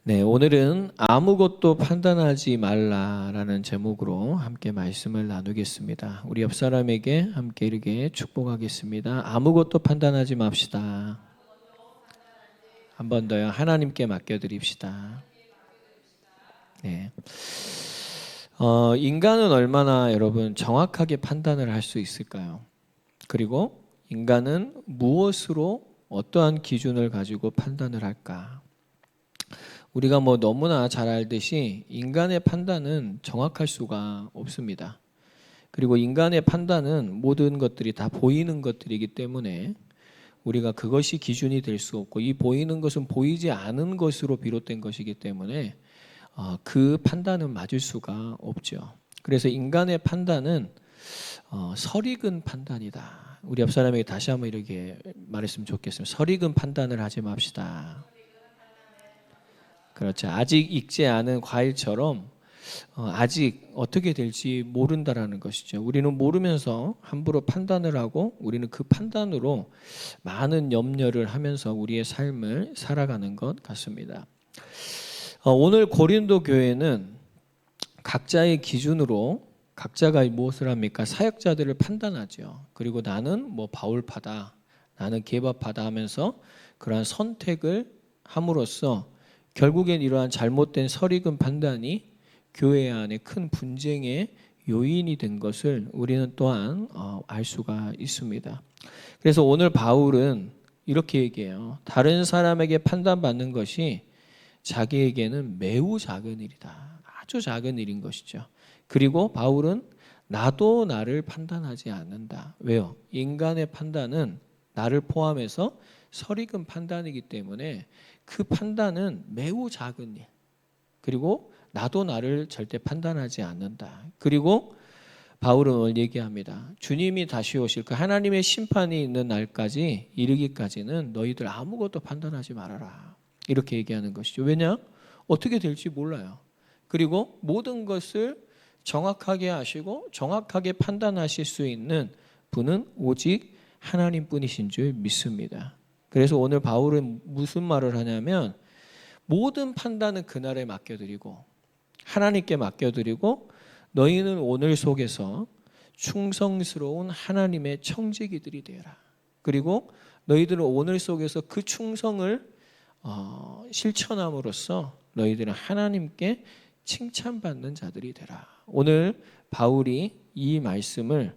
네, 오늘은 아무것도 판단하지 말라라는 제목으로 함께 말씀을 나누겠습니다. 우리 옆 사람에게 함께 이렇게 축복하겠습니다. 아무것도 판단하지 맙시다. 한 번 더요. 하나님께 맡겨드립시다. 네. 인간은 얼마나 여러분 정확하게 판단을 할 수 있을까요? 그리고 인간은 무엇으로 어떠한 기준을 가지고 판단을 할까? 우리가 너무나 잘 알듯이 인간의 판단은 정확할 수가 없습니다. 그리고 인간의 판단은 모든 것들이 다 보이는 것들이기 때문에 우리가 그것이 기준이 될 수 없고, 이 보이는 것은 보이지 않은 것으로 비롯된 것이기 때문에 그 판단은 맞을 수가 없죠. 그래서 인간의 판단은 설익은 판단이다. 우리 옆 사람에게 다시 한번 이렇게 말했으면 좋겠습니다. 설익은 판단을 하지 맙시다. 그렇죠. 아직 익지 않은 과일처럼 아직 어떻게 될지 모른다라는 것이죠. 우리는 모르면서 함부로 판단을 하고 우리는 그 판단으로 많은 염려를 하면서 우리의 삶을 살아가는 것 같습니다. 오늘 고린도 교회는 각자의 기준으로 각자가 무엇을 합니까? 사역자들을 판단하죠. 그리고 나는 바울파다, 나는 게바파다 하면서 그러한 선택을 함으로써 결국엔 이러한 잘못된 설익은 판단이 교회 안에 큰 분쟁의 요인이 된 것을 우리는 또한 알 수가 있습니다. 그래서 오늘 바울은 이렇게 얘기해요. 다른 사람에게 판단받는 것이 자기에게는 매우 작은 일이다. 아주 작은 일인 것이죠. 그리고 바울은 나도 나를 판단하지 않는다. 왜요? 인간의 판단은 나를 포함해서 설익은 판단이기 때문에 그 판단은 매우 작은 일. 그리고 나도 나를 절대 판단하지 않는다. 그리고 바울은 오늘 얘기합니다. 주님이 다시 오실 그 하나님의 심판이 있는 날까지 이르기까지는 너희들 아무것도 판단하지 말아라. 이렇게 얘기하는 것이죠. 왜냐? 어떻게 될지 몰라요. 그리고 모든 것을 정확하게 하시고 정확하게 판단하실 수 있는 분은 오직 하나님뿐이신 줄 믿습니다. 그래서 오늘 바울은 무슨 말을 하냐면 모든 판단은 그날에 맡겨드리고 하나님께 맡겨드리고 너희는 오늘 속에서 충성스러운 하나님의 청지기들이 되어라. 그리고 너희들은 오늘 속에서 그 충성을 실천함으로써 너희들은 하나님께 칭찬받는 자들이 되라. 오늘 바울이 이 말씀을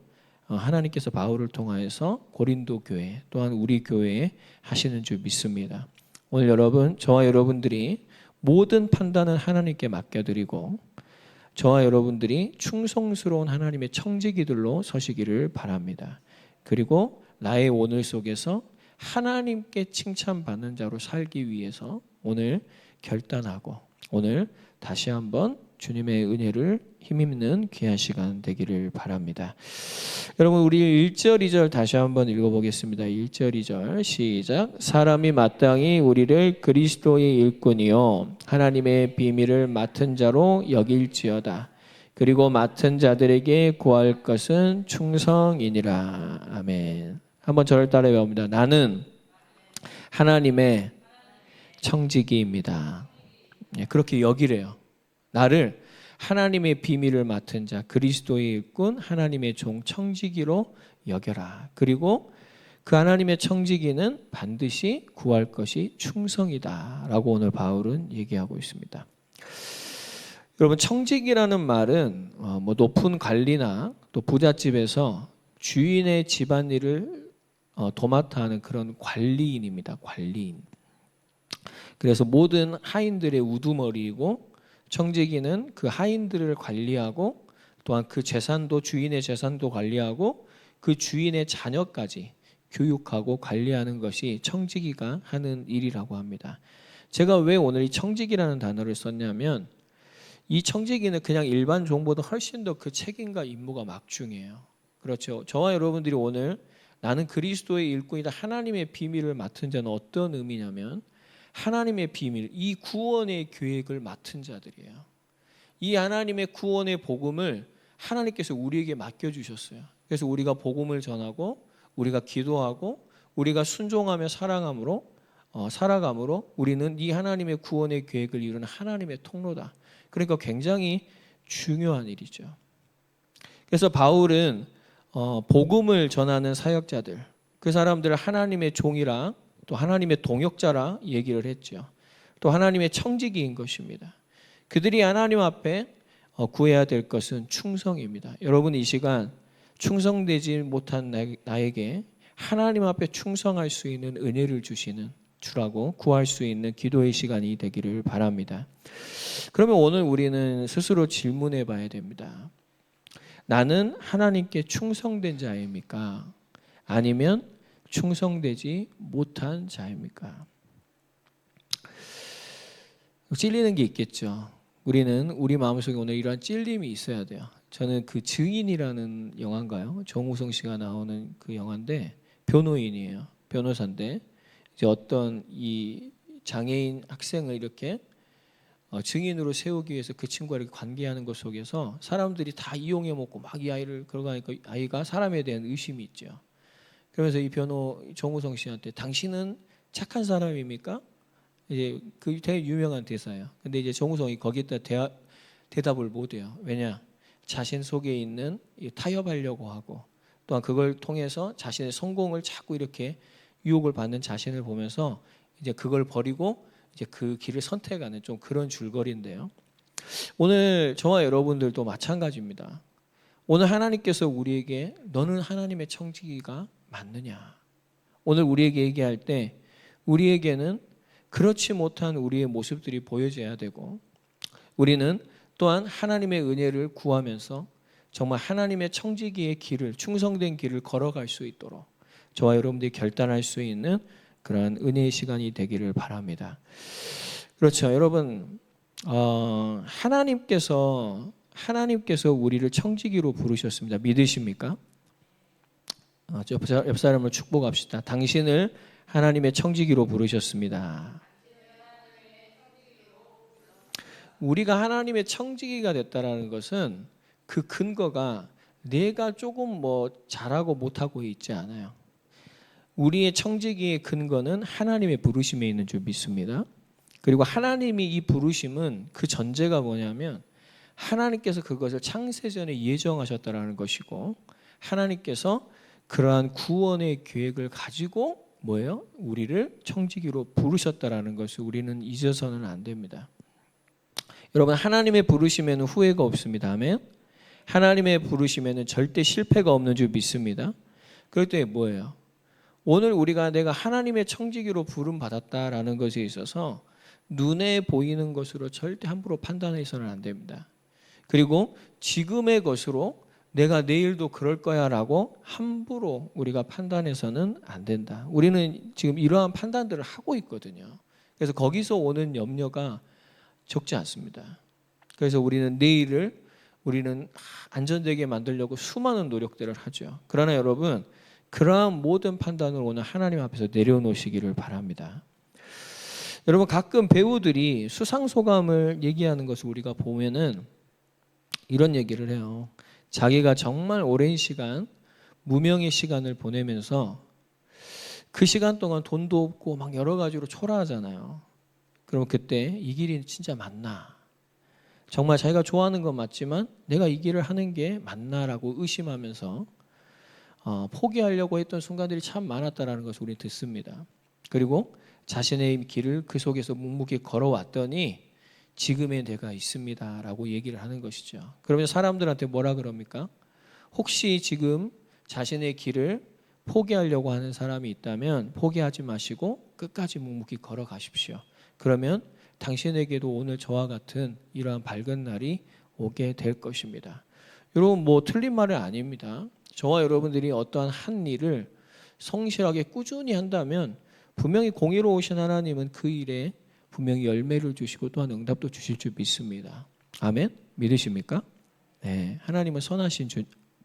하나님께서 바울을 통하여서 고린도 교회 또한 우리 교회에 하시는 줄 믿습니다. 오늘 여러분, 저와 여러분들이 모든 판단은 하나님께 맡겨드리고 저와 여러분들이 충성스러운 하나님의 청지기들로 서시기를 바랍니다. 그리고 나의 오늘 속에서 하나님께 칭찬받는 자로 살기 위해서 오늘 결단하고 오늘 다시 한번 주님의 은혜를 힘입는 귀한 시간 되기를 바랍니다. 여러분, 우리 1절 2절 다시 한번 읽어보겠습니다. 1절 2절 시작. 사람이 마땅히 우리를 그리스도의 일꾼이요 하나님의 비밀을 맡은 자로 여길지어다. 그리고 맡은 자들에게 구할 것은 충성이니라. 아멘. 한번 저를 따라 외웁니다. 나는 하나님의 청지기입니다. 그렇게 여기래요. 나를 하나님의 비밀을 맡은 자, 그리스도의 일꾼, 하나님의 종 청지기로 여겨라. 그리고 그 하나님의 청지기는 반드시 구할 것이 충성이다 라고 오늘 바울은 얘기하고 있습니다. 여러분, 청지기라는 말은 높은 관리나 또 부잣집에서 주인의 집안일을 도맡아 하는 그런 관리인입니다. 관리인. 그래서 모든 하인들의 우두머리이고 청지기는 그 하인들을 관리하고 또한 그 재산도 주인의 재산도 관리하고 그 주인의 자녀까지 교육하고 관리하는 것이 청지기가 하는 일이라고 합니다. 제가 왜 오늘 이 청지기라는 단어를 썼냐면 이 청지기는 그냥 일반 종보다 훨씬 더 그 책임과 임무가 막중해요. 그렇죠. 저와 여러분들이 오늘 나는 그리스도의 일꾼이다 하나님의 비밀을 맡은 자는 어떤 의미냐면 하나님의 비밀, 이 구원의 계획을 맡은 자들이에요. 이 하나님의 구원의 복음을 하나님께서 우리에게 맡겨주셨어요. 그래서 우리가 복음을 전하고 우리가 기도하고 우리가 순종하며 사랑함으로 살아감으로 우리는 이 하나님의 구원의 계획을 이루는 하나님의 통로다. 그러니까 굉장히 중요한 일이죠. 그래서 바울은 복음을 전하는 사역자들, 그 사람들을 하나님의 종이라 또 하나님의 동역자라 얘기를 했죠. 또 하나님의 청지기인 것입니다. 그들이 하나님 앞에 구해야 될 것은 충성입니다. 여러분, 이 시간 충성되지 못한 나에게 하나님 앞에 충성할 수 있는 은혜를 주시는 주라고 구할 수 있는 기도의 시간이 되기를 바랍니다. 그러면 오늘 우리는 스스로 질문해 봐야 됩니다. 나는 하나님께 충성된 자입니까? 아니면 충성되지 못한 자입니까? 찔리는 게 있겠죠. 우리는 우리 마음속에 오늘 이러한 찔림이 있어야 돼요. 저는 그 증인이라는 영화인가요? 정우성 씨가 나오는 그 영화인데 변호인이에요. 변호사인데 이제 어떤 이 장애인 학생을 이렇게 증인으로 세우기 위해서 그 친구와 이렇게 관계하는 것 속에서 사람들이 다 이용해 먹고 막 이 아이를 걸어가니까 아이가 사람에 대한 의심이 있죠. 그러면서 이 변호 정우성 씨한테 당신은 착한 사람입니까? 이제 그 되게 유명한 대사예요. 근데 이제 정우성이 거기에다 대답을 못해요. 왜냐? 자신 속에 있는 타협하려고 하고 또한 그걸 통해서 자신의 성공을 자꾸 이렇게 유혹을 받는 자신을 보면서 이제 그걸 버리고 이제 그 길을 선택하는 좀 그런 줄거리인데요. 오늘 저와 여러분들도 마찬가지입니다. 오늘 하나님께서 우리에게 너는 하나님의 청지기가 맞느냐? 오늘 우리에게 얘기할 때 우리에게는 그렇지 못한 우리의 모습들이 보여져야 되고 우리는 또한 하나님의 은혜를 구하면서 정말 하나님의 청지기의 길을 충성된 길을 걸어갈 수 있도록 저와 여러분들이 결단할 수 있는 그런 은혜의 시간이 되기를 바랍니다. 그렇죠. 여러분 하나님께서 우리를 청지기로 부르셨습니다. 믿으십니까? 옆 사람을 축복합시다. 당신을 하나님의 청지기로 부르셨습니다. 우리가 하나님의 청지기가 됐다라는 것은 그 근거가 내가 조금 잘하고 못하고 있지 않아요. 우리의 청지기의 근거는 하나님의 부르심에 있는 줄 믿습니다. 그리고 하나님이 이 부르심은 그 전제가 뭐냐면 하나님께서 그것을 창세전에 예정하셨다라는 것이고 하나님께서 그러한 구원의 계획을 가지고 우리를 청지기로 부르셨다라는 것을 우리는 잊어서는 안 됩니다. 여러분, 하나님의 부르심에는 후회가 없습니다. 아멘. 하나님의 부르심에는 절대 실패가 없는 줄 믿습니다. 그럴 때 뭐예요? 오늘 우리가 내가 하나님의 청지기로 부름 받았다라는 것에 있어서 눈에 보이는 것으로 절대 함부로 판단해서는 안 됩니다. 그리고 지금의 것으로 내가 내일도 그럴 거야 라고 함부로 우리가 판단해서는 안 된다. 우리는 지금 이러한 판단들을 하고 있거든요. 그래서 거기서 오는 염려가 적지 않습니다. 그래서 우리는 내일을 우리는 안전되게 만들려고 수많은 노력들을 하죠. 그러나 여러분, 그러한 모든 판단을 오늘 하나님 앞에서 내려놓으시기를 바랍니다. 여러분, 가끔 배우들이 수상소감을 얘기하는 것을 우리가 보면은 이런 얘기를 해요. 자기가 정말 오랜 시간 무명의 시간을 보내면서 그 시간 동안 돈도 없고 막 여러 가지로 초라하잖아요. 그럼 그때 이 길이 진짜 맞나? 정말 자기가 좋아하는 건 맞지만 내가 이 길을 하는 게 맞나라고 의심하면서 포기하려고 했던 순간들이 참 많았다라는 것을 우리는 듣습니다. 그리고 자신의 길을 그 속에서 묵묵히 걸어왔더니 지금의 내가 있습니다라고 얘기를 하는 것이죠. 그러면 사람들한테 뭐라 그럽니까? 혹시 지금 자신의 길을 포기하려고 하는 사람이 있다면 포기하지 마시고 끝까지 묵묵히 걸어가십시오. 그러면 당신에게도 오늘 저와 같은 이러한 밝은 날이 오게 될 것입니다. 여러분, 틀린 말은 아닙니다. 저와 여러분들이 어떠한 한 일을 성실하게 꾸준히 한다면 분명히 공의로우신 하나님은 그 일에 분명히 열매를 주시고 또한 응답도 주실 줄 믿습니다. 아멘? 믿으십니까? 네, 하나님은 선하신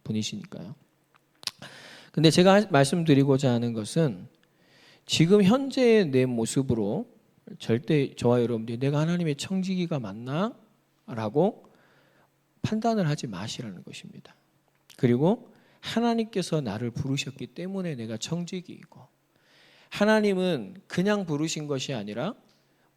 분이시니까요. 근데 제가 말씀드리고자 하는 것은 지금 현재의 내 모습으로 절대 저와 여러분들이 내가 하나님의 청지기가 맞나? 라고 판단을 하지 마시라는 것입니다. 그리고 하나님께서 나를 부르셨기 때문에 내가 청지기이고 하나님은 그냥 부르신 것이 아니라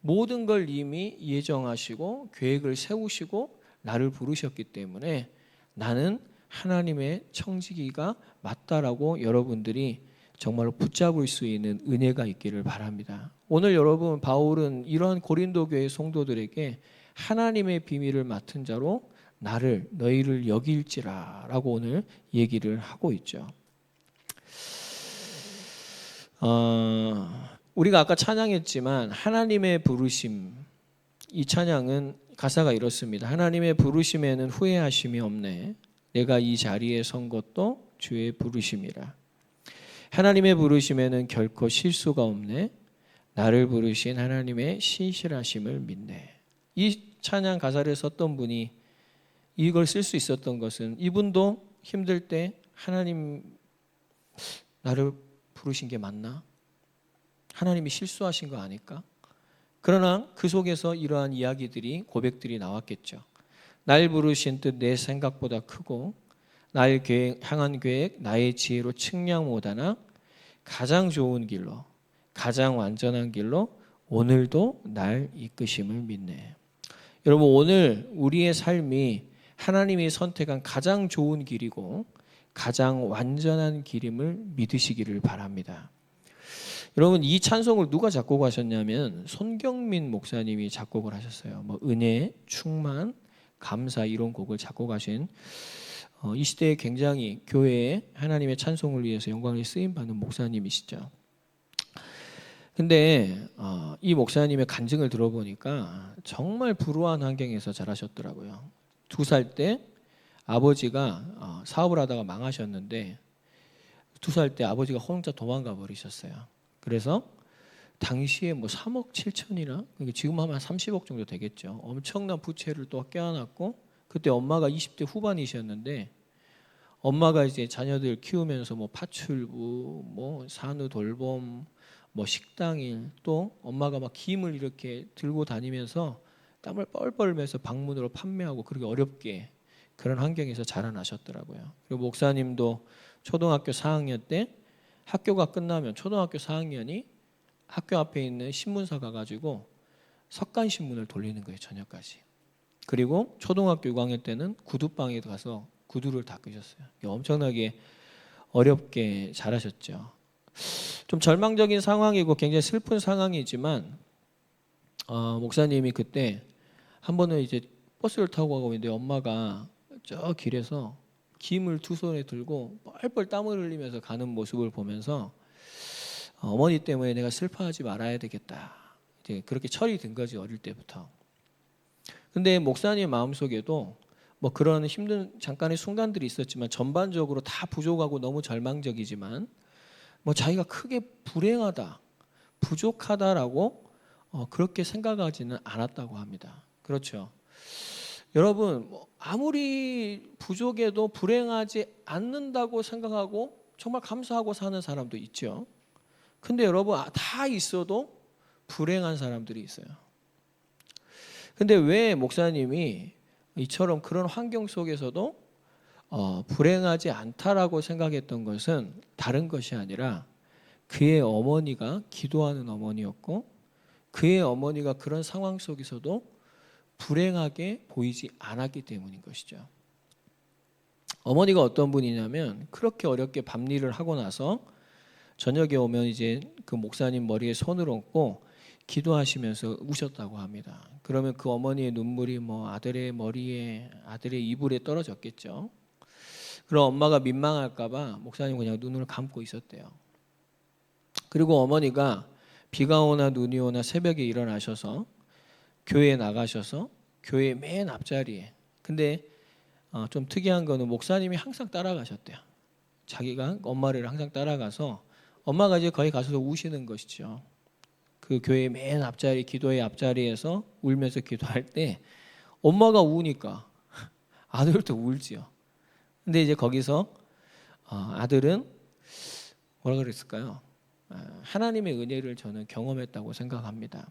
모든 걸 이미 예정하시고 계획을 세우시고 나를 부르셨기 때문에 나는 하나님의 청지기가 맞다라고 여러분들이 정말로 붙잡을 수 있는 은혜가 있기를 바랍니다. 오늘 여러분, 바울은 이러한 고린도 교회 성도들에게 하나님의 비밀을 맡은 자로 너희를 여길지라라고 오늘 얘기를 하고 있죠. 우리가 아까 찬양했지만 하나님의 부르심, 이 찬양은 가사가 이렇습니다. 하나님의 부르심에는 후회하심이 없네. 내가 이 자리에 선 것도 주의 부르심이라. 하나님의 부르심에는 결코 실수가 없네. 나를 부르신 하나님의 신실하심을 믿네. 이 찬양 가사를 썼던 분이 이걸 쓸 수 있었던 것은 이분도 힘들 때 하나님 나를 부르신 게 맞나? 하나님이 실수하신 거 아닐까? 그러나 그 속에서 이러한 이야기들이, 고백들이 나왔겠죠. 날 부르신 뜻 내 생각보다 크고 날 향한 계획 나의 지혜로 측량 못하나 가장 좋은 길로, 가장 완전한 길로 오늘도 날 이끄심을 믿네. 여러분, 오늘 우리의 삶이 하나님이 선택한 가장 좋은 길이고 가장 완전한 길임을 믿으시기를 바랍니다. 여러분, 이 찬송을 누가 작곡하셨냐면 손경민 목사님이 작곡을 하셨어요. 은혜, 충만, 감사 이런 곡을 작곡하신 이 시대에 굉장히 교회에 하나님의 찬송을 위해서 영광을 쓰임받는 목사님이시죠. 근데 이 목사님의 간증을 들어보니까 정말 불우한 환경에서 자라셨더라고요. 2살 때 아버지가 사업을 하다가 망하셨는데 2살 때 아버지가 혼자 도망가 버리셨어요. 그래서 당시에 3억 7천이나 지금 하면 30억 정도 되겠죠. 엄청난 부채를 또 껴안았고 그때 엄마가 20대 후반이셨는데 엄마가 이제 자녀들 키우면서 파출부, 산후 돌봄, 식당일 또 엄마가 막 김을 이렇게 들고 다니면서 땀을 뻘뻘 매서 방문으로 판매하고 그렇게 어렵게 그런 환경에서 자라나셨더라고요. 그리고 목사님도 초등학교 4학년 때 학교가 끝나면 초등학교 4학년이 학교 앞에 있는 신문사 가가지고 석간 신문을 돌리는 거예요, 저녁까지. 그리고 초등학교 6학년 때는 구두방에 가서 구두를 닦으셨어요. 엄청나게 어렵게 자라셨죠. 좀 절망적인 상황이고 굉장히 슬픈 상황이지만 목사님이 그때 한 번은 이제 버스를 타고 가고 있는데 엄마가 저 길에서 김을 2손에 들고 뻘뻘 땀을 흘리면서 가는 모습을 보면서 어머니 때문에 내가 슬퍼하지 말아야 되겠다. 이제 그렇게 철이 든 거지, 어릴 때부터. 근데 목사님 마음속에도 그런 힘든 잠깐의 순간들이 있었지만 전반적으로 다 부족하고 너무 절망적이지만 자기가 크게 불행하다, 부족하다라고 그렇게 생각하지는 않았다고 합니다. 그렇죠. 여러분, 아무리 부족해도 불행하지 않는다고 생각하고 정말 감사하고 사는 사람도 있죠. 근데 여러분, 다 있어도 불행한 사람들이 있어요. 근데 왜 목사님이 이처럼 그런 환경 속에서도 불행하지 않다라고 생각했던 것은 다른 것이 아니라 그의 어머니가 기도하는 어머니였고 그의 어머니가 그런 상황 속에서도 불행하게 보이지 않았기 때문인 것이죠. 어머니가 어떤 분이냐면 그렇게 어렵게 밤일을 하고 나서 저녁에 오면 이제 그 목사님 머리에 손을 얹고 기도하시면서 우셨다고 합니다. 그러면 그 어머니의 눈물이 아들의 머리에, 아들의 이불에 떨어졌겠죠. 그럼 엄마가 민망할까 봐 목사님 그냥 눈을 감고 있었대요. 그리고 어머니가 비가 오나 눈이 오나 새벽에 일어나셔서 교회에 나가셔서 교회 맨 앞자리에, 근데 좀 특이한 거는 목사님이 항상 따라가셨대요. 자기가 엄마를 항상 따라가서 엄마가 이제 거기 가서 우시는 것이죠. 그 교회 맨 앞자리, 기도의 앞자리에서 울면서 기도할 때 엄마가 우니까 아들도 울지요. 근데 이제 거기서 아들은 뭐라 그랬을까요? 하나님의 은혜를 저는 경험했다고 생각합니다.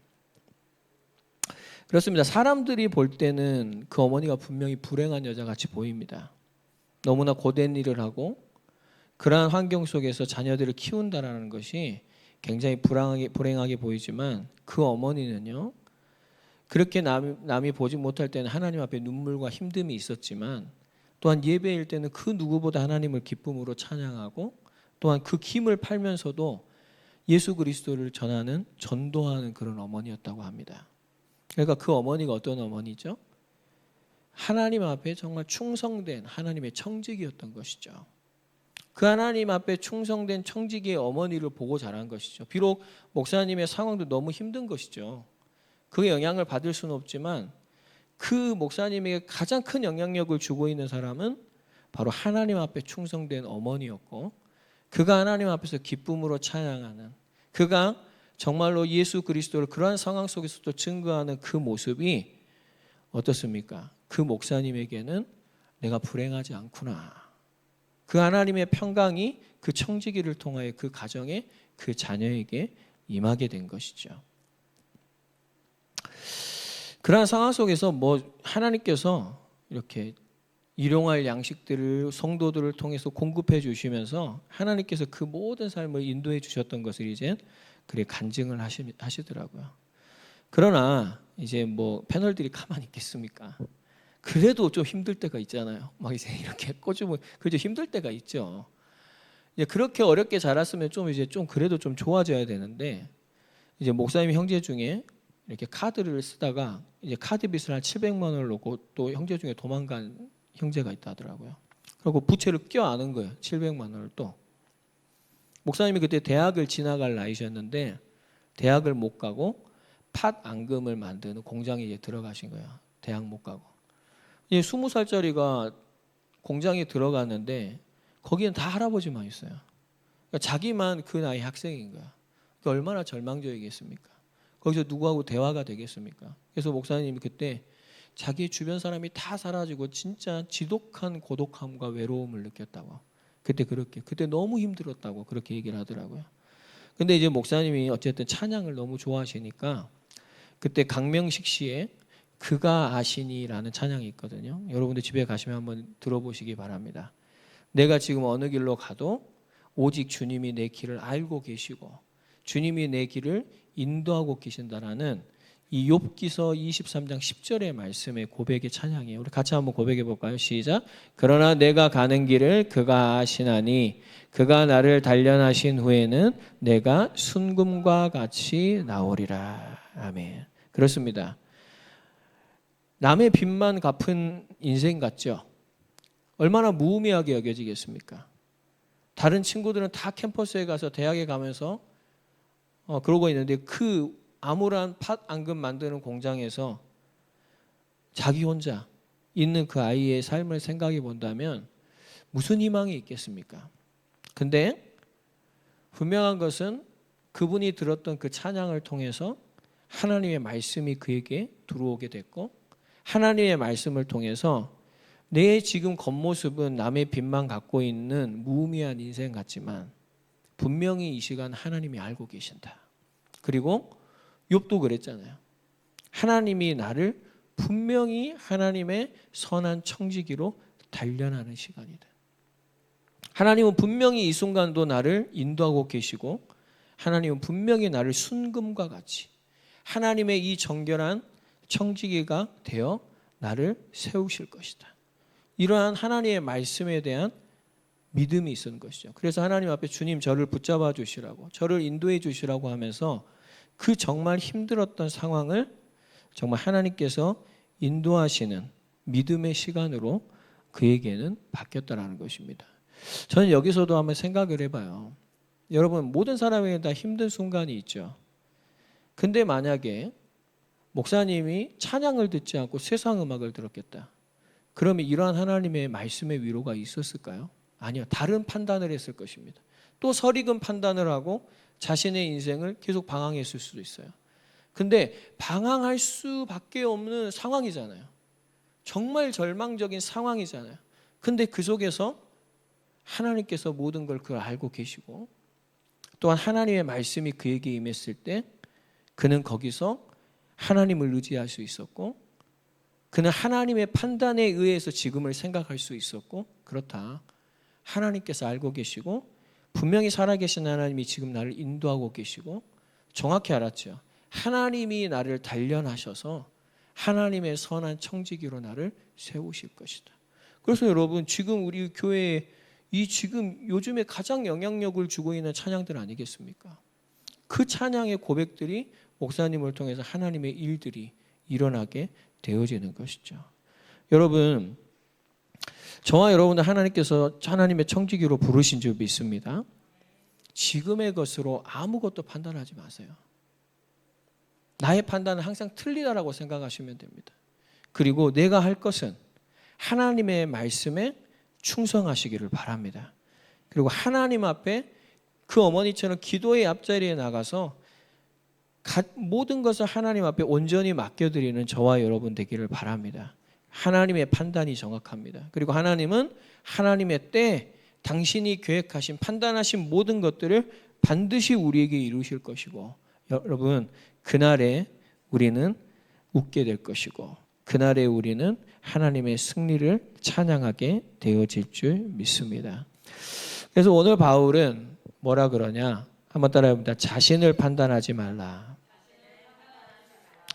그렇습니다. 사람들이 볼 때는 그 어머니가 분명히 불행한 여자같이 보입니다. 너무나 고된 일을 하고 그러한 환경 속에서 자녀들을 키운다라는 것이 굉장히 불행하게 보이지만 그 어머니는요, 그렇게 남이 보지 못할 때는 하나님 앞에 눈물과 힘듦이 있었지만 또한 예배일 때는 그 누구보다 하나님을 기쁨으로 찬양하고 또한 그 김을 팔면서도 예수 그리스도를 전도하는 그런 어머니였다고 합니다. 그러니까 그 어머니가 어떤 어머니죠? 하나님 앞에 정말 충성된 하나님의 청지기였던 것이죠. 그 하나님 앞에 충성된 청지기의 어머니를 보고 자란 것이죠. 비록 목사님의 상황도 너무 힘든 것이죠. 그 영향을 받을 수는 없지만 그 목사님에게 가장 큰 영향력을 주고 있는 사람은 바로 하나님 앞에 충성된 어머니였고, 그가 하나님 앞에서 기쁨으로 찬양하는, 그가 정말로 예수 그리스도를 그러한 상황 속에서도 증거하는 그 모습이 어떻습니까? 그 목사님에게는 내가 불행하지 않구나, 그 하나님의 평강이 그 청지기를 통하여 그 가정에, 그 자녀에게 임하게 된 것이죠. 그러한 상황 속에서 하나님께서 이렇게 일용할 양식들을 성도들을 통해서 공급해 주시면서 하나님께서 그 모든 삶을 인도해 주셨던 것을 이제 그래 간증을 하시더라고요. 그러나 이제 패널들이 가만히 있겠습니까? 그래도 좀 힘들 때가 있잖아요. 막 이제 이렇게 꼬집으면 그죠, 힘들 때가 있죠. 이제 그렇게 어렵게 자랐으면 좀 그래도 좀 좋아져야 되는데, 이제 목사님 형제 중에 이렇게 카드를 쓰다가 이제 카드 빚을 한 700만 원을 놓고 또 형제 중에 도망간 형제가 있다 하더라고요. 그리고 부채를 껴안은 거예요. 700만 원을 또. 목사님이 그때 대학을 지나갈 나이셨는데 대학을 못 가고 팥 앙금을 만드는 공장에 이제 들어가신 거예요. 대학 못 가고. 이제 20살짜리가 공장에 들어갔는데 거기는 다 할아버지만 있어요. 그러니까 자기만 그 나이 학생인 거야. 그러니까 얼마나 절망적이겠습니까? 거기서 누구하고 대화가 되겠습니까? 그래서 목사님이 그때 자기 주변 사람이 다 사라지고 진짜 지독한 고독함과 외로움을 느꼈다고. 그때 너무 힘들었다고 그렇게 얘기를 하더라고요. 근데 이제 목사님이 어쨌든 찬양을 너무 좋아하시니까 그때 강명식 씨의 그가 아시니라는 찬양이 있거든요. 여러분들 집에 가시면 한번 들어보시기 바랍니다. 내가 지금 어느 길로 가도 오직 주님이 내 길을 알고 계시고 주님이 내 길을 인도하고 계신다라는 이 욥기서 23장 10절의 말씀의 고백의 찬양이에요. 우리 같이 한번 고백해 볼까요? 시작. 그러나 내가 가는 길을 그가 아시나니 그가 나를 단련하신 후에는 내가 순금과 같이 나오리라. 아멘. 그렇습니다. 남의 빚만 갚은 인생 같죠? 얼마나 무의미하게 여겨지겠습니까? 다른 친구들은 다 캠퍼스에 가서 대학에 가면서 그러고 있는데 그 암울한 팥 앙금 만드는 공장에서 자기 혼자 있는 그 아이의 삶을 생각해 본다면 무슨 희망이 있겠습니까? 근데 분명한 것은 그분이 들었던 그 찬양을 통해서 하나님의 말씀이 그에게 들어오게 됐고, 하나님의 말씀을 통해서 내 지금 겉모습은 남의 빚만 갖고 있는 무의미한 인생 같지만 분명히 이 시간 하나님이 알고 계신다. 그리고 욥도 그랬잖아요. 하나님이 나를 분명히 하나님의 선한 청지기로 단련하는 시간이다. 하나님은 분명히 이 순간도 나를 인도하고 계시고 하나님은 분명히 나를 순금과 같이 하나님의 이 정결한 청지기가 되어 나를 세우실 것이다. 이러한 하나님의 말씀에 대한 믿음이 있는 것이죠. 그래서 하나님 앞에 주님 저를 붙잡아 주시라고, 저를 인도해 주시라고 하면서 그 정말 힘들었던 상황을 정말 하나님께서 인도하시는 믿음의 시간으로 그에게는 바뀌었다라는 것입니다. 저는 여기서도 한번 생각을 해봐요. 여러분, 모든 사람에게 다 힘든 순간이 있죠. 근데 만약에 목사님이 찬양을 듣지 않고 세상 음악을 들었겠다. 그러면 이러한 하나님의 말씀의 위로가 있었을까요? 아니요. 다른 판단을 했을 것입니다. 또 설익은 판단을 하고 자신의 인생을 계속 방황했을 수도 있어요. 근데 방황할 수밖에 없는 상황이잖아요. 정말 절망적인 상황이잖아요. 근데 그 속에서 하나님께서 모든 걸 그걸 알고 계시고 또한 하나님의 말씀이 그에게 임했을 때 그는 거기서 하나님을 의지할 수 있었고 그는 하나님의 판단에 의해서 지금을 생각할 수 있었고 그렇다. 하나님께서 알고 계시고 분명히 살아계신 하나님이 지금 나를 인도하고 계시고 정확히 알았죠. 하나님이 나를 단련하셔서 하나님의 선한 청지기로 나를 세우실 것이다. 그래서 여러분 지금 우리 교회에 이 지금 요즘에 가장 영향력을 주고 있는 찬양들 아니겠습니까? 그 찬양의 고백들이 목사님을 통해서 하나님의 일들이 일어나게 되어지는 것이죠. 여러분, 저와 여러분들 하나님께서 하나님의 청지기로 부르신 줄 믿습니다. 지금의 것으로 아무것도 판단하지 마세요. 나의 판단은 항상 틀리다라고 생각하시면 됩니다. 그리고 내가 할 것은 하나님의 말씀에 충성하시기를 바랍니다. 그리고 하나님 앞에 그 어머니처럼 기도의 앞자리에 나가서 모든 것을 하나님 앞에 온전히 맡겨드리는 저와 여러분 되기를 바랍니다. 하나님의 판단이 정확합니다. 그리고 하나님은 하나님의 때 당신이 계획하신 판단하신 모든 것들을 반드시 우리에게 이루실 것이고 여러분 그날에 우리는 웃게 될 것이고 그날에 우리는 하나님의 승리를 찬양하게 되어질 줄 믿습니다. 그래서 오늘 바울은 뭐라 그러냐? 한번 따라해봅니다. 자신을 판단하지 말라.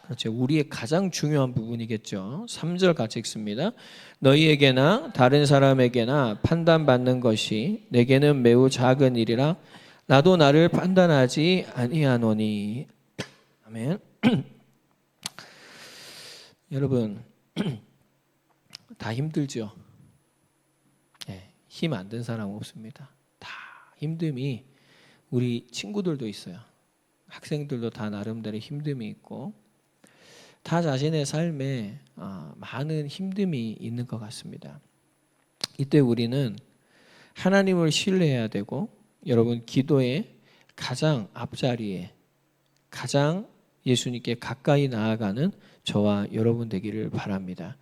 그렇죠. 우리의 가장 중요한 부분이겠죠. 3절 같이 읽습니다. 너희에게나 다른 사람에게나 판단받는 것이 내게는 매우 작은 일이라 나도 나를 판단하지 아니하노니. 아멘. 여러분 다 힘들죠. 네, 힘 안 든 사람 없습니다. 다 힘듦이 우리 친구들도 있어요. 학생들도 다 나름대로 힘듦이 있고 다 자신의 삶에 많은 힘듦이 있는 것 같습니다. 이때 우리는 하나님을 신뢰해야 되고 여러분 기도의 가장 앞자리에 가장 예수님께 가까이 나아가는 저와 여러분 되기를 바랍니다.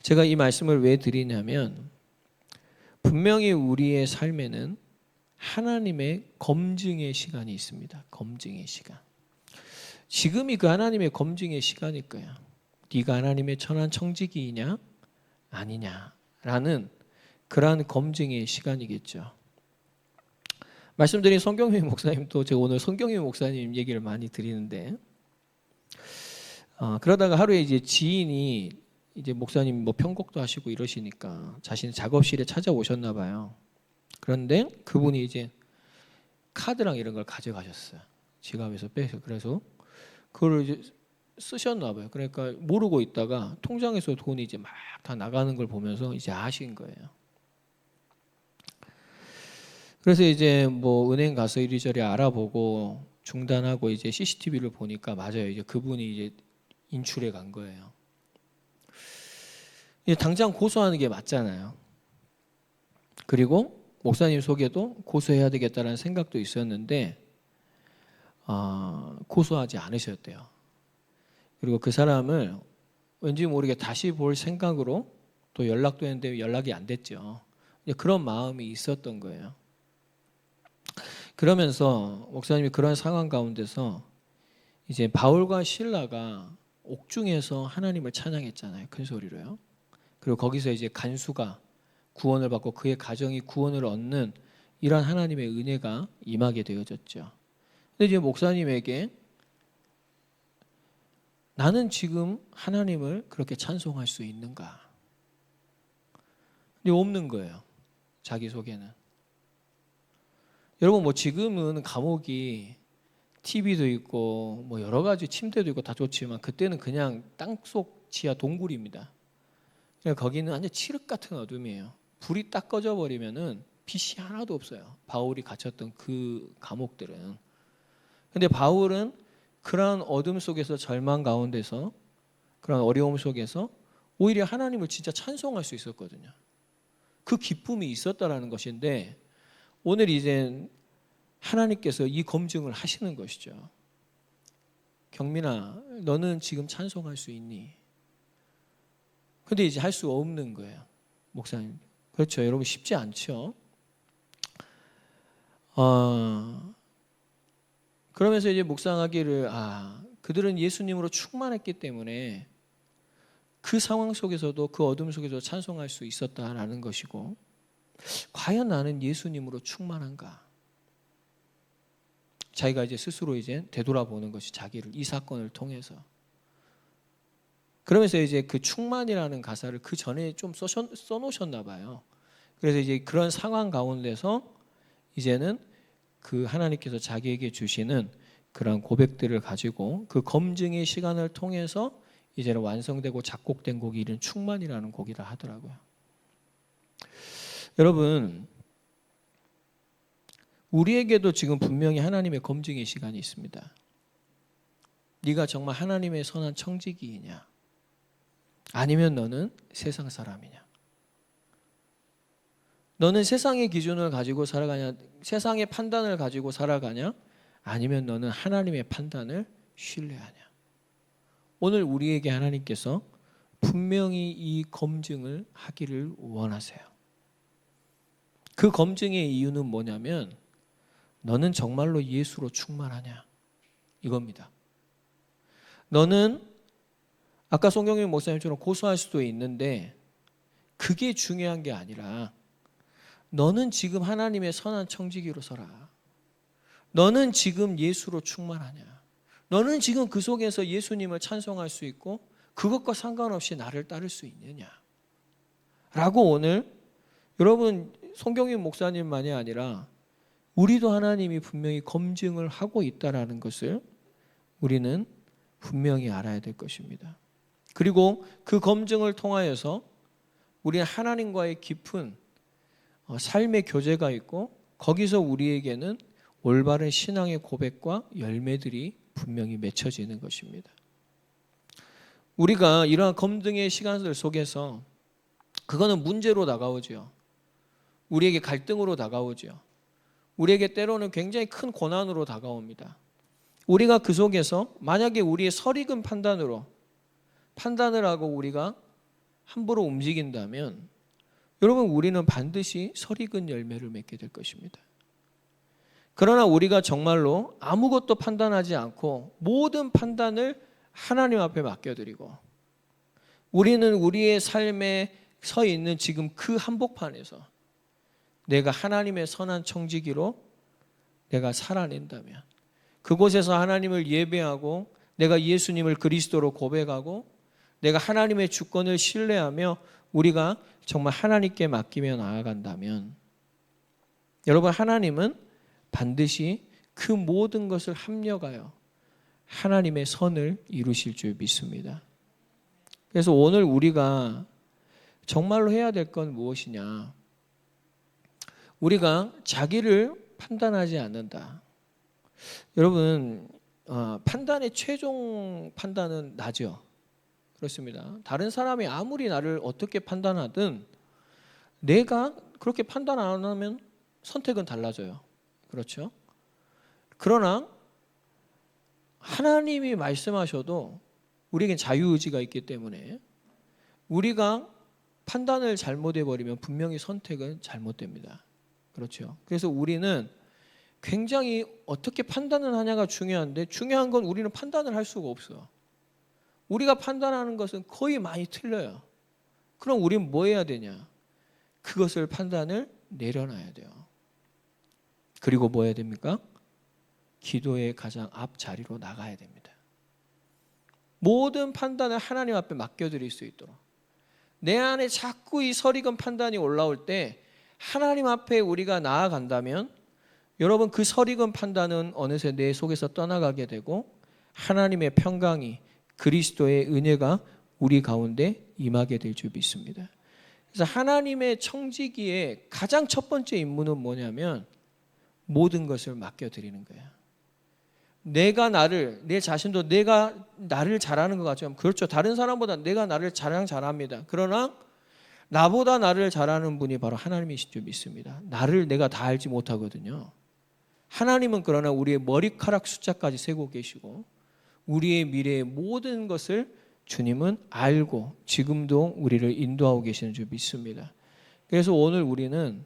제가 이 말씀을 왜 드리냐면 분명히 우리의 삶에는 하나님의 검증의 시간이 있습니다. 검증의 시간. 지금이 그 하나님의 검증의 시간일 거야. 네가 하나님의 천한 청지기이냐 아니냐라는 그러한 검증의 시간이겠죠. 말씀드린 성경민 목사님도 제가 오늘 성경민 목사님 얘기를 많이 드리는데 그러다가 하루에 이제 지인이 이제 목사님 뭐 편곡도 하시고 이러시니까 자신 작업실에 찾아오셨나 봐요. 그런데 그분이 이제 카드랑 이런 걸 가져가셨어요. 지갑에서 빼서. 그래서 그걸 이제 쓰셨나 봐요. 그러니까 모르고 있다가 통장에서 돈이 이제 막 다 나가는 걸 보면서 이제 아신 거예요. 그래서 이제 뭐 은행 가서 이리저리 알아보고 중단하고 이제 CCTV를 보니까 맞아요. 이제 그분이 이제 인출해 간 거예요. 당장 고소하는 게 맞잖아요. 그리고 목사님 속에도 고소해야 되겠다는 생각도 있었는데 고소하지 않으셨대요. 그리고 그 사람을 왠지 모르게 다시 볼 생각으로 또 연락도 했는데 연락이 안 됐죠. 그런 마음이 있었던 거예요. 그러면서 목사님이 그런 상황 가운데서 이제 바울과 실라가 옥중에서 하나님을 찬양했잖아요. 큰 소리로요. 그리고 거기서 이제 간수가 구원을 받고 그의 가정이 구원을 얻는 이런 하나님의 은혜가 임하게 되어졌죠. 근데 이제 목사님에게 나는 지금 하나님을 그렇게 찬송할 수 있는가? 근데 없는 거예요. 자기 속에는. 여러분 뭐 지금은 감옥이 TV도 있고 뭐 여러 가지 침대도 있고 다 좋지만 그때는 그냥 땅속 지하 동굴입니다. 그러니까 거기는 완전 칠흑 같은 어둠이에요. 불이 딱 꺼져 버리면은 빛이 하나도 없어요. 바울이 갇혔던 그 감옥들은. 근데 바울은 그런 어둠 속에서 절망 가운데서 그런 어려움 속에서 오히려 하나님을 진짜 찬송할 수 있었거든요. 그 기쁨이 있었다라는 것인데 오늘 이제 하나님께서 이 검증을 하시는 것이죠. 경민아, 너는 지금 찬송할 수 있니? 근데 이제 할 수 없는 거예요. 목사님. 그렇죠. 여러분 쉽지 않죠. 그러면서 이제 묵상하기를 그들은 예수님으로 충만했기 때문에 그 상황 속에서도 그 어둠 속에서 찬송할 수 있었다라는 것이고 과연 나는 예수님으로 충만한가? 자기가 이제 스스로 이제 되돌아보는 것이 자기를 이 사건을 통해서. 그러면서 이제 그 충만이라는 가사를 그 전에 좀 써놓으셨나 봐요. 그래서 이제 그런 상황 가운데서 이제는 그 하나님께서 자기에게 주시는 그런 고백들을 가지고 그 검증의 시간을 통해서 이제는 완성되고 작곡된 곡이 이런 충만이라는 곡이라 하더라고요. 여러분, 우리에게도 지금 분명히 하나님의 검증의 시간이 있습니다. 네가 정말 하나님의 선한 청지기이냐, 아니면 너는 세상 사람이냐, 너는 세상의 기준을 가지고 살아가냐, 세상의 판단을 가지고 살아가냐, 아니면 너는 하나님의 판단을 신뢰하냐. 오늘 우리에게 하나님께서 분명히 이 검증을 하기를 원하세요. 그 검증의 이유는 뭐냐면 너는 정말로 예수로 충만하냐, 이겁니다. 너는 아까 송경민 목사님처럼 고소할 수도 있는데 그게 중요한 게 아니라 너는 지금 하나님의 선한 청지기로 서라. 너는 지금 예수로 충만하냐. 너는 지금 그 속에서 예수님을 찬송할 수 있고 그것과 상관없이 나를 따를 수 있느냐. 라고 오늘 여러분 송경민 목사님만이 아니라 우리도 하나님이 분명히 검증을 하고 있다는 것을 우리는 분명히 알아야 될 것입니다. 그리고 그 검증을 통하여서 우리는 하나님과의 깊은 삶의 교제가 있고 거기서 우리에게는 올바른 신앙의 고백과 열매들이 분명히 맺혀지는 것입니다. 우리가 이러한 검증의 시간들 속에서 그거는 문제로 다가오죠. 우리에게 갈등으로 다가오죠. 우리에게 때로는 굉장히 큰 고난으로 다가옵니다. 우리가 그 속에서 만약에 우리의 설익은 판단을 하고 우리가 함부로 움직인다면 여러분 우리는 반드시 설익은 열매를 맺게 될 것입니다. 그러나 우리가 정말로 아무것도 판단하지 않고 모든 판단을 하나님 앞에 맡겨드리고 우리는 우리의 삶에 서 있는 지금 그 한복판에서 내가 하나님의 선한 청지기로 내가 살아낸다면 그곳에서 하나님을 예배하고 내가 예수님을 그리스도로 고백하고 내가 하나님의 주권을 신뢰하며 우리가 정말 하나님께 맡기며 나아간다면 여러분 하나님은 반드시 그 모든 것을 합력하여 하나님의 선을 이루실 줄 믿습니다. 그래서 오늘 우리가 정말로 해야 될 건 무엇이냐? 우리가 자기를 판단하지 않는다. 여러분 판단의 최종 판단은 나죠. 그렇습니다. 다른 사람이 아무리 나를 어떻게 판단하든 내가 그렇게 판단 안 하면 선택은 달라져요. 그렇죠? 그러나 하나님이 말씀하셔도 우리에겐 자유의지가 있기 때문에 우리가 판단을 잘못해버리면 분명히 선택은 잘못됩니다. 그렇죠? 그래서 우리는 굉장히 어떻게 판단을 하냐가 중요한데 중요한 건 우리는 판단을 할 수가 없어. 우리가 판단하는 것은 거의 많이 틀려요. 그럼 우리는 뭐 해야 되냐? 그것을 판단을 내려놔야 돼요. 그리고 뭐 해야 됩니까? 기도의 가장 앞 자리로 나가야 됩니다. 모든 판단을 하나님 앞에 맡겨드릴 수 있도록 내 안에 자꾸 이 설익은 판단이 올라올 때 하나님 앞에 우리가 나아간다면 여러분 그 설익은 판단은 어느새 내 속에서 떠나가게 되고 하나님의 평강이 그리스도의 은혜가 우리 가운데 임하게 될 줄 믿습니다. 그래서 하나님의 청지기의 가장 첫 번째 임무는 뭐냐면 모든 것을 맡겨드리는 거야. 내 자신도 내가 나를 잘하는 것 같지만 그렇죠. 다른 사람보다 내가 나를 잘합니다. 그러나 나보다 나를 잘하는 분이 바로 하나님이신 줄 믿습니다. 나를 내가 다 알지 못하거든요. 하나님은 그러나 우리의 머리카락 숫자까지 세고 계시고 우리의 미래의 모든 것을 주님은 알고 지금도 우리를 인도하고 계시는 줄 믿습니다. 그래서 오늘 우리는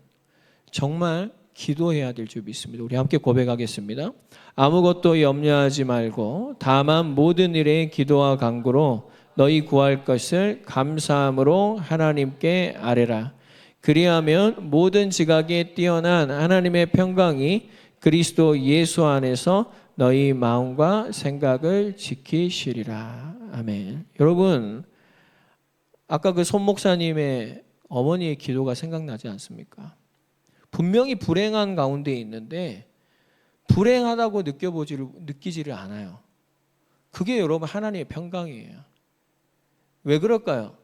정말 기도해야 될 줄 믿습니다. 우리 함께 고백하겠습니다. 아무것도 염려하지 말고 다만 모든 일에 기도와 간구로 너희 구할 것을 감사함으로 하나님께 아뢰라. 그리하면 모든 지각에 뛰어난 하나님의 평강이 그리스도 예수 안에서 너희 마음과 생각을 지키시리라. 아멘. 여러분, 아까 그 손 목사님의 어머니의 기도가 생각나지 않습니까? 분명히 불행한 가운데 있는데 불행하다고 느끼지를 않아요. 그게 여러분 하나님의 평강이에요. 왜 그럴까요?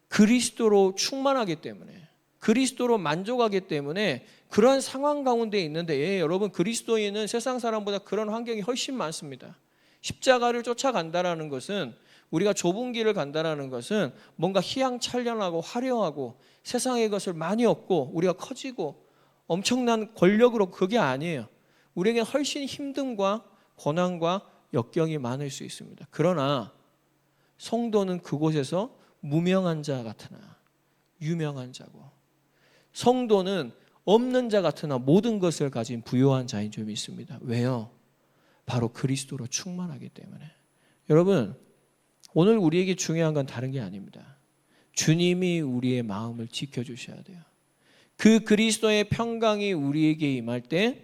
그리스도로 충만하기 때문에, 그리스도로 만족하기 때문에 그런 상황 가운데 있는데, 여러분 그리스도인은 세상 사람보다 그런 환경이 훨씬 많습니다. 십자가를 쫓아간다라는 것은, 우리가 좁은 길을 간다라는 것은 뭔가 희양찬란하고 화려하고 세상의 것을 많이 얻고 우리가 커지고 엄청난 권력으로, 그게 아니에요. 우리에게 훨씬 힘듦과 고난과 역경이 많을 수 있습니다. 그러나 성도는 그곳에서 무명한 자 같으나 유명한 자고, 성도는 없는 자 같으나 모든 것을 가진 부유한 자인 줄 믿습니다. 왜요? 바로 그리스도로 충만하기 때문에. 여러분, 오늘 우리에게 중요한 건 다른 게 아닙니다. 주님이 우리의 마음을 지켜주셔야 돼요. 그 그리스도의 평강이 우리에게 임할 때,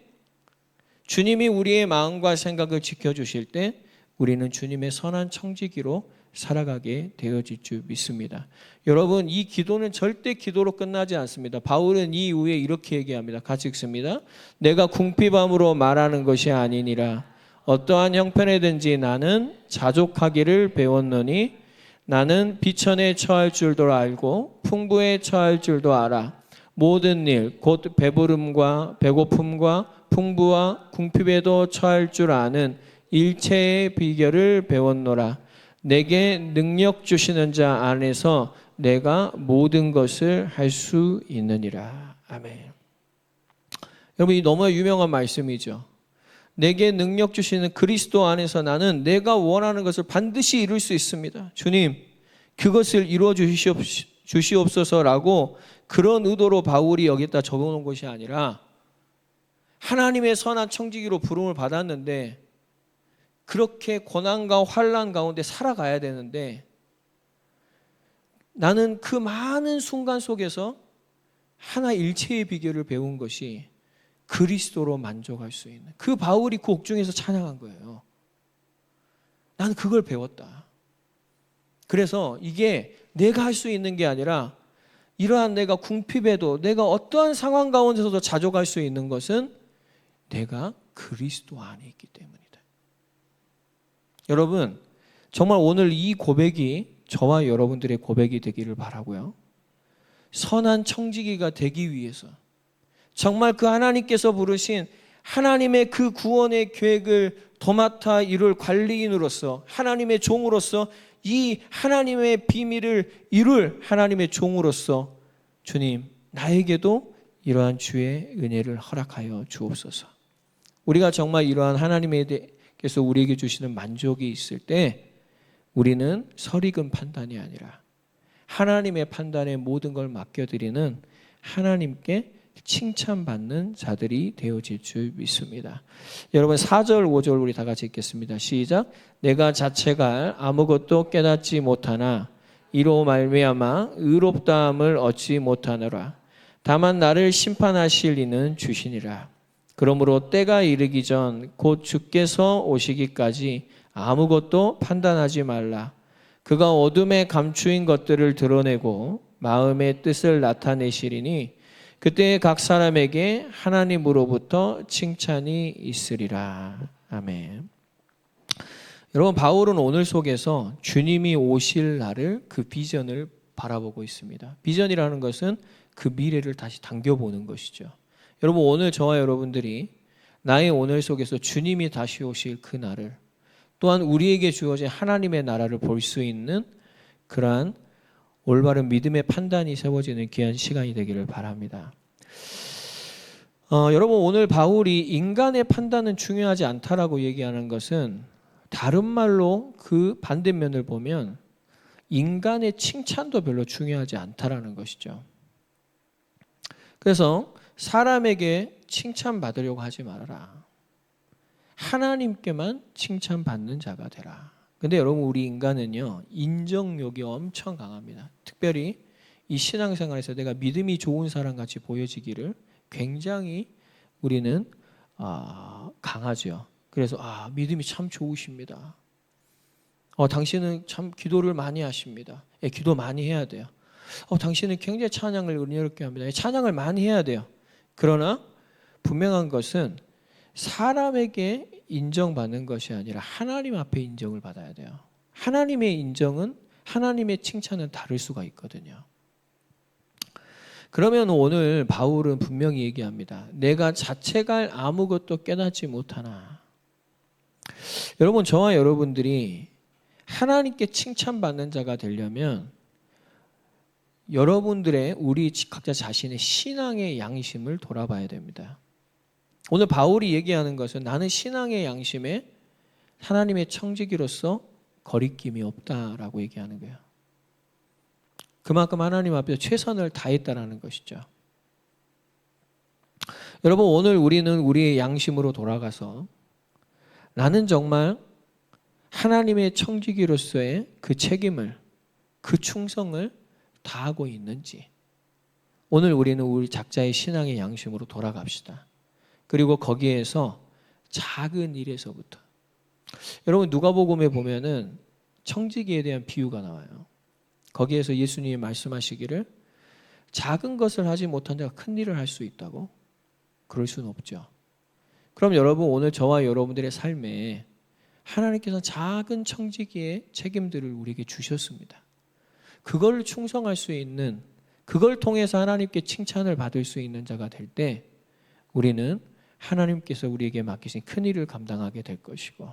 주님이 우리의 마음과 생각을 지켜주실 때 우리는 주님의 선한 청지기로 살아가게 되어질 줄 믿습니다. 여러분, 이 기도는 절대 기도로 끝나지 않습니다. 바울은 이 이후에 이렇게 얘기합니다. 같이 읽습니다. 내가 궁핍함으로 말하는 것이 아니니라. 어떠한 형편에든지 나는 자족하기를 배웠노니 나는 비천에 처할 줄도 알고 풍부에 처할 줄도 알아. 모든 일 곧 배부름과 배고픔과 풍부와 궁핍에도 처할 줄 아는 일체의 비결을 배웠노라. 내게 능력 주시는 자 안에서 내가 모든 것을 할 수 있느니라. 아멘. 여러분, 이 너무 유명한 말씀이죠. 내게 능력 주시는 그리스도 안에서 나는 내가 원하는 것을 반드시 이룰 수 있습니다. 주님, 그것을 이루어 주시옵소서라고 그런 의도로 바울이 여기다 적어놓은 것이 아니라, 하나님의 선한 청지기로 부름을 받았는데 그렇게 고난과 환난 가운데 살아가야 되는데, 나는 그 많은 순간 속에서 하나 일체의 비결을 배운 것이 그리스도로 만족할 수 있는, 그 바울이 그 옥중에서 찬양한 거예요. 나는 그걸 배웠다. 그래서 이게 내가 할 수 있는 게 아니라, 이러한 내가 궁핍에도, 내가 어떠한 상황 가운데서도 자족할 수 있는 것은 내가 그리스도 안에 있기 때문이다. 여러분, 정말 오늘 이 고백이 저와 여러분들의 고백이 되기를 바라고요. 선한 청지기가 되기 위해서 정말 그 하나님께서 부르신 하나님의 그 구원의 계획을 도맡아 이룰 관리인으로서, 하나님의 종으로서, 이 하나님의 비밀을 이룰 하나님의 종으로서 주님, 나에게도 이러한 주의 은혜를 허락하여 주옵소서. 우리가 정말 이러한 하나님께서 우리에게 주시는 만족이 있을 때 우리는 설익은 판단이 아니라 하나님의 판단에 모든 걸 맡겨드리는, 하나님께 칭찬받는 자들이 되어질 줄 믿습니다. 여러분, 4절 5절 우리 다 같이 읽겠습니다. 시작. 내가 자체가 아무것도 깨닫지 못하나 이로 말미암아 의롭다함을 얻지 못하노라. 다만 나를 심판하실 이는 주시니라. 그러므로 때가 이르기 전 곧 주께서 오시기까지 아무것도 판단하지 말라. 그가 어둠에 감추인 것들을 드러내고 마음의 뜻을 나타내시리니 그때 각 사람에게 하나님으로부터 칭찬이 있으리라. 아멘. 여러분, 바울은 오늘 속에서 주님이 오실 날을, 그 비전을 바라보고 있습니다. 비전이라는 것은 그 미래를 다시 당겨보는 것이죠. 여러분, 오늘 저와 여러분들이 나의 오늘 속에서 주님이 다시 오실 그 날을, 또한 우리에게 주어진 하나님의 나라를 볼 수 있는 그러한 올바른 믿음의 판단이 세워지는 귀한 시간이 되기를 바랍니다. 여러분, 오늘 바울이 인간의 판단은 중요하지 않다라고 얘기하는 것은, 다른 말로 그 반대면을 보면 인간의 칭찬도 별로 중요하지 않다라는 것이죠. 그래서 사람에게 칭찬받으려고 하지 말아라. 하나님께만 칭찬받는 자가 되라. 근데 여러분, 우리 인간은요, 인정욕이 엄청 강합니다. 특별히 이 신앙생활에서 내가 믿음이 좋은 사람 같이 보여지기를 굉장히 우리는 강하죠. 그래서 믿음이 참 좋으십니다. 당신은 참 기도를 많이 하십니다. 기도 많이 해야 돼요. 당신은 굉장히 찬양을 은혜롭게 합니다. 찬양을 많이 해야 돼요. 그러나 분명한 것은 사람에게 인정받는 것이 아니라 하나님 앞에 인정을 받아야 돼요. 하나님의 인정은, 하나님의 칭찬은 다를 수가 있거든요. 그러면 오늘 바울은 분명히 얘기합니다. 내가 자책할 아무것도 깨닫지 못하나. 여러분, 저와 여러분들이 하나님께 칭찬받는 자가 되려면 여러분들의, 우리 각자 자신의 신앙의 양심을 돌아봐야 됩니다. 오늘 바울이 얘기하는 것은 나는 신앙의 양심에 하나님의 청지기로서 거리낌이 없다라고 얘기하는 거예요. 그만큼 하나님 앞에 최선을 다했다라는 것이죠. 여러분, 오늘 우리는 우리의 양심으로 돌아가서 나는 정말 하나님의 청지기로서의 그 책임을, 그 충성을 다하고 있는지, 오늘 우리는 우리 각자의 신앙의 양심으로 돌아갑시다. 그리고 거기에서 작은 일에서부터, 여러분 누가복음에 보면은 청지기에 대한 비유가 나와요. 거기에서 예수님이 말씀하시기를 작은 것을 하지 못한 자가 큰 일을 할 수 있다고? 그럴 수는 없죠. 그럼 여러분, 오늘 저와 여러분들의 삶에 하나님께서 작은 청지기의 책임들을 우리에게 주셨습니다. 그걸 충성할 수 있는, 그걸 통해서 하나님께 칭찬을 받을 수 있는 자가 될 때 우리는 하나님께서 우리에게 맡기신 큰 일을 감당하게 될 것이고,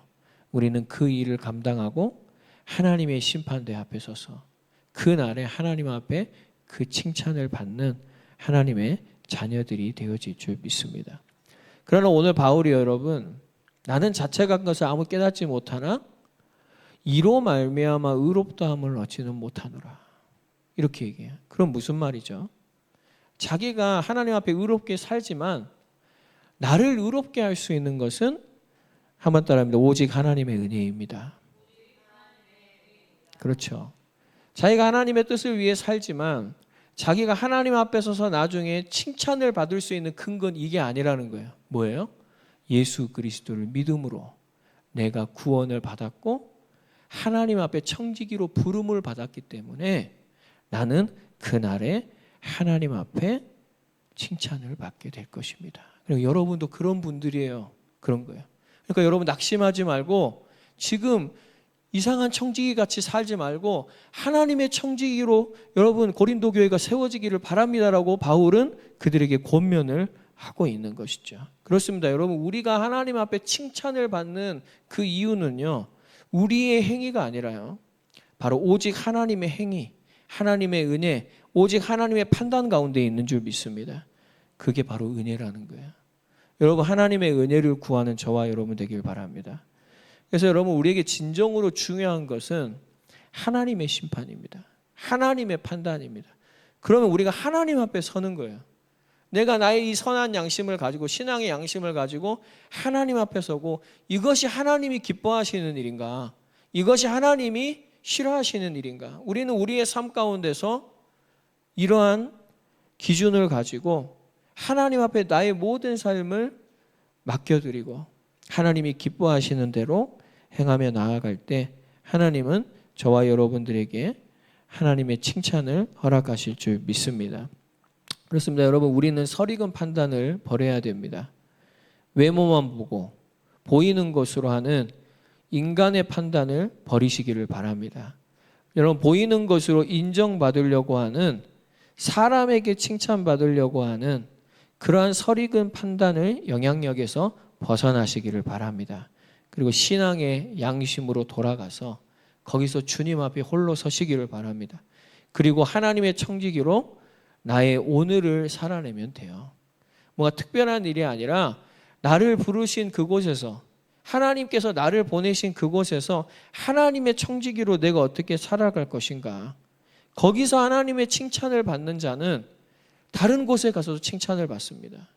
우리는 그 일을 감당하고 하나님의 심판대 앞에 서서 그날에 하나님 앞에 그 칭찬을 받는 하나님의 자녀들이 되어질 줄 믿습니다. 그러나 오늘 바울이 여러분, 나는 자책한 것을 아무 깨닫지 못하나 이로 말미암아 의롭다함을 얻지는 못하노라, 이렇게 얘기해요. 그럼 무슨 말이죠? 자기가 하나님 앞에 의롭게 살지만 나를 의롭게 할 수 있는 것은, 한번 따라합니다, 오직 하나님의 은혜입니다. 그렇죠. 자기가 하나님의 뜻을 위해 살지만 자기가 하나님 앞에 서서 나중에 칭찬을 받을 수 있는 근거는 이게 아니라는 거예요. 뭐예요? 예수 그리스도를 믿음으로 내가 구원을 받았고 하나님 앞에 청지기로 부름을 받았기 때문에 나는 그날에 하나님 앞에 칭찬을 받게 될 것입니다. 그리고 여러분도 그런 분들이에요. 그런 거예요. 그러니까 여러분 낙심하지 말고 지금 이상한 청지기 같이 살지 말고 하나님의 청지기로 여러분 고린도 교회가 세워지기를 바랍니다라고 바울은 그들에게 권면을 하고 있는 것이죠. 그렇습니다. 여러분, 우리가 하나님 앞에 칭찬을 받는 그 이유는요, 우리의 행위가 아니라요, 바로 오직 하나님의 행위, 하나님의 은혜, 오직 하나님의 판단 가운데 있는 줄 믿습니다. 그게 바로 은혜라는 거예요. 여러분, 하나님의 은혜를 구하는 저와 여러분 되길 바랍니다. 그래서 여러분, 우리에게 진정으로 중요한 것은 하나님의 심판입니다. 하나님의 판단입니다. 그러면 우리가 하나님 앞에 서는 거예요. 내가 나의 이 선한 양심을 가지고, 신앙의 양심을 가지고 하나님 앞에 서고, 이것이 하나님이 기뻐하시는 일인가? 이것이 하나님이 싫어하시는 일인가? 우리는 우리의 삶 가운데서 이러한 기준을 가지고 하나님 앞에 나의 모든 삶을 맡겨드리고 하나님이 기뻐하시는 대로 행하며 나아갈 때 하나님은 저와 여러분들에게 하나님의 칭찬을 허락하실 줄 믿습니다. 그렇습니다. 여러분, 우리는 설익은 판단을 버려야 됩니다. 외모만 보고 보이는 것으로 하는 인간의 판단을 버리시기를 바랍니다. 여러분, 보이는 것으로 인정받으려고 하는, 사람에게 칭찬받으려고 하는 그러한 설익은 판단을 영향력에서 벗어나시기를 바랍니다. 그리고 신앙의 양심으로 돌아가서 거기서 주님 앞에 홀로 서시기를 바랍니다. 그리고 하나님의 청지기로 나의 오늘을 살아내면 돼요. 뭔가 특별한 일이 아니라 나를 부르신 그곳에서, 하나님께서 나를 보내신 그곳에서 하나님의 청지기로 내가 어떻게 살아갈 것인가, 거기서 하나님의 칭찬을 받는 자는 다른 곳에 가서도 칭찬을 받습니다.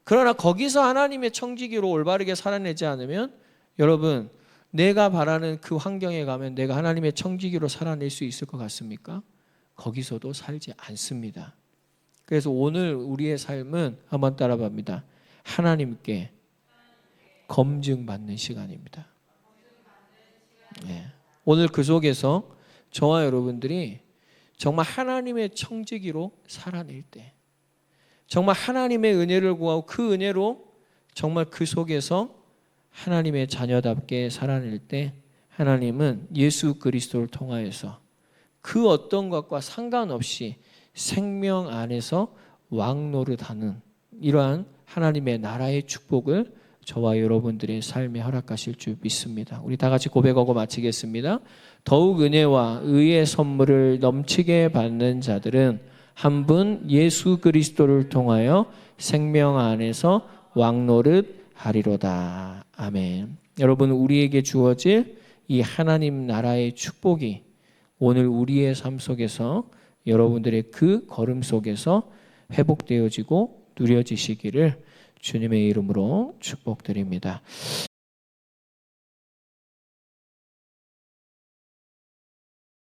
그러나 거기서 하나님의 청지기로 올바르게 살아내지 않으면 여러분, 내가 바라는 그 환경에 가면 내가 하나님의 청지기로 살아낼 수 있을 것 같습니까? 거기서도 살지 않습니다. 그래서 오늘 우리의 삶은 한번 따라봅니다. 하나님께 검증받는 시간입니다. 예. 오늘 그 속에서 저와 여러분들이 정말 하나님의 청지기로 살아낼 때, 정말 하나님의 은혜를 구하고 그 은혜로 정말 그 속에서 하나님의 자녀답게 살아낼 때, 하나님은 예수 그리스도를 통하여서 그 어떤 것과 상관없이 생명 안에서 왕노릇하는 이러한 하나님의 나라의 축복을 저와 여러분들의 삶에 허락하실 줄 믿습니다. 우리 다 같이 고백하고 마치겠습니다. 더욱 은혜와 의의 선물을 넘치게 받는 자들은 한 분 예수 그리스도를 통하여 생명 안에서 왕노릇 하리로다. 아멘. 여러분, 우리에게 주어질 이 하나님 나라의 축복이 오늘 우리의 삶 속에서 여러분들의 그 걸음 속에서 회복되어지고 누려지시기를 주님의 이름으로 축복드립니다.